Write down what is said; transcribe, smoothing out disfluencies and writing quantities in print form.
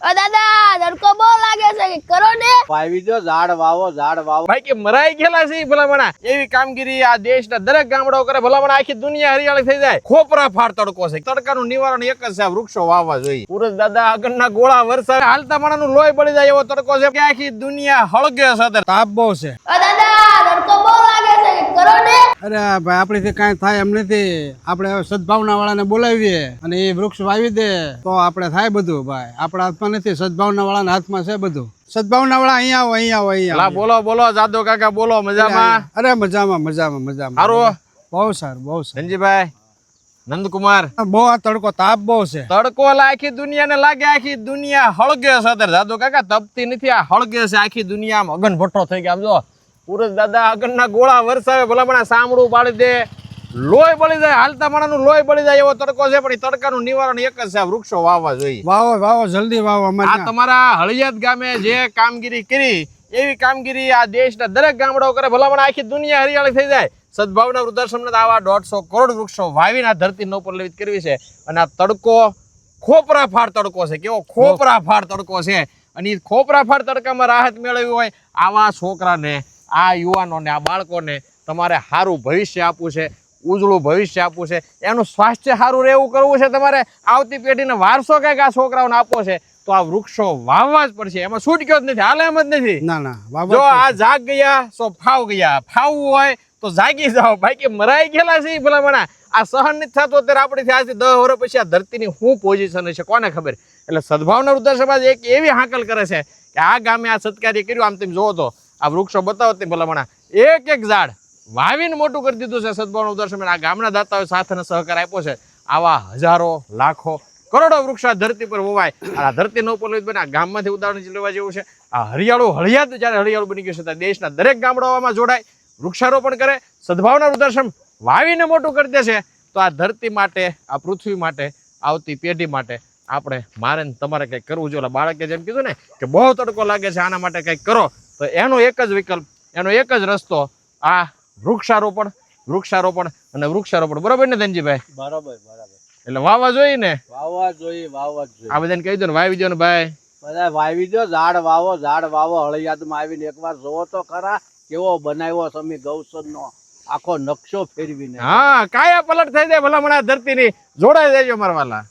દાદા તડકો બહુ લાગે છે કે કરો ને વાવી દો ઝાડ વાવો ભાઈ કે મરાઈ ગયેલા છે ભલામણા એવી કામગીરી આ દેશના દરેક ગામડાઓ કરે ભલામણા આખી દુનિયા હરિયાળી થઈ જાય ખોપરા ફાડ તડકો છે તડકાનું નિવારણ એક જ છે વૃક્ષો વાવવા જોઈએ પુરુષ દાદા આગળના ગોળા વરસાદ હાલતા માણાનું લોહી બળી જાય એવો તડકો છે કે આખી દુનિયા હળગે છે તાપ બહુ છે દાદા તડકો બહુ લાગે છે કે કરો ને અરે ભાઈ આપણીથી કાંઈ થાય એમ નથી આપણે હવે સદભાવના વાળાને બોલાવીએ અને એ વૃક્ષ વાવી દે તો આપણે થાય બધું ભાઈ આપણા હાથમાં નથી સદભાવના વાળાના હાથમાં છે બધું સદભાવના વાળા અહીંયા આવો બોલો જાદવ કાકા બોલો મજામાં અરે મજામાં સારું બહુ સારું ધનજીભાઈ નંદકુમાર બહુ આ તડકો તાપ બહુ છે તડકો આખી દુનિયાને લાગે આખી દુનિયા હળગે છે અત્યારે જાદવ કાકા તપતી નથી આ હળગે છે આખી દુનિયામાં અગન ભઠ્ઠો થઈ ગયા જો પુરુષ દાદા આગળના ગોળા વરસાવે ભલામણા સામડું પાડી દે લોહી બળી જાય હાલતા માણાનું લોહી બળી જાય એવો તડકો છે પણ તડકાનું નિવારણ એક જ છે વૃક્ષો વાવવા જોઈએ વાવો જલ્દી વાવો આ તમારા હળિયાત ગામે જે કામગીરી કરી એવી કામગીરી આ દેશના દરેક ગામડાઓ કરે ભલામણા આખી દુનિયા હરિયાળી થઈ જાય સદભાવના વૃદ્ધાશ્રમને આવા 150 કરોડ વૃક્ષો વાવીને આ ધરતીને ઉપરલેવિત કરવી છે અને આ તડકો ખોપરા ફાડ તડકો છે કેવો ખોપરા ફાડ તડકો છે અને એ ખોપરા ફાડ તડકામાં રાહત મેળવી હોય આવા છોકરાને આ યુવાનોને આ બાળકોને તમારે સારું ભવિષ્ય આપવું છે ઉજળું ભવિષ્ય આપવું છે એનું સ્વાસ્થ્ય સારું રહેવું કરવું છે તમારે આવતી પેઢીને વારસો કંઈક આ છોકરાઓને આપવો છે તો આ વૃક્ષો વાવવા જ પડશે એમાં છૂટક્યો જ નથી હાલે એમ જ નથી ના જો આ જાગ ગયા તો ફાવ ગયા ફાવવું હોય તો જાગી જાઓ બાકી મરાઈ ગયેલા છે ભલામણા આ સહન નથી થતું અત્યારે આપણીથી આજથી 10 વર્ષ પછી આ ધરતીની શું પોઝિશન છે કોને ખબર એટલે સદભાવના વૃદ્ધ સમાજ એક એવી હાકલ કરે છે કે આ ગામે આ સત્કાર્ય કર્યું આમ તમે જોવો તો આ વૃક્ષો બતાવો તે ભલામણા એક ઝાડ વાવીને મોટું કરી દીધું છે સદભાવના વૃદ્ધ સમાજ આ ગામના દાતાઓએ સાથ અને સહકાર આપ્યો છે આવા હજારો લાખો કરોડો વૃક્ષ આ ધરતી પર હોવાય આ ધરતી ન ઉપરલેવિત બને આ ગામમાંથી ઉદાહરણ લેવા જેવું છે આ હળિયાત જ્યારે હરિયાળું બની ગયું છે ત્યારે દેશના દરેક ગામડાઓમાં જોડાય વૃક્ષારોપણ કરે સદભાવના વૃદ્ધાશ્રમ વાવીને મોટું કરી દેશે તો આ ધરતી માટે આ પૃથ્વી માટે આવતી પેઢી માટે આપણે મારે ને તમારે કંઈક કરવું જોઈએ બાળકે જેમ કીધું ને કે બહુ તડકો લાગે છે આના માટે કંઈક કરો તો એનો એક જ વિકલ્પ એનો એક જ રસ્તો આ વૃક્ષારોપણ અને વૃક્ષારોપણ બરોબર ને ધનજીભાઈ બરાબર એટલે વાવવા જોઈએ ને વાવવા જોઈએ આ બધાને કહી દો ને વાવી દો ને ભાઈ બધા વાવી દો ઝાડ વાવો હળિયાતમાં આવીને એકવાર જોવો તો ખરા કેવો બનાવ્યો સમી ગૌસદનો આખો નકશો ફેરવીને હા કાયા પલટ થઈ જાય ભલામણા ધરતીની જોડાઈ જાય મારા વાલા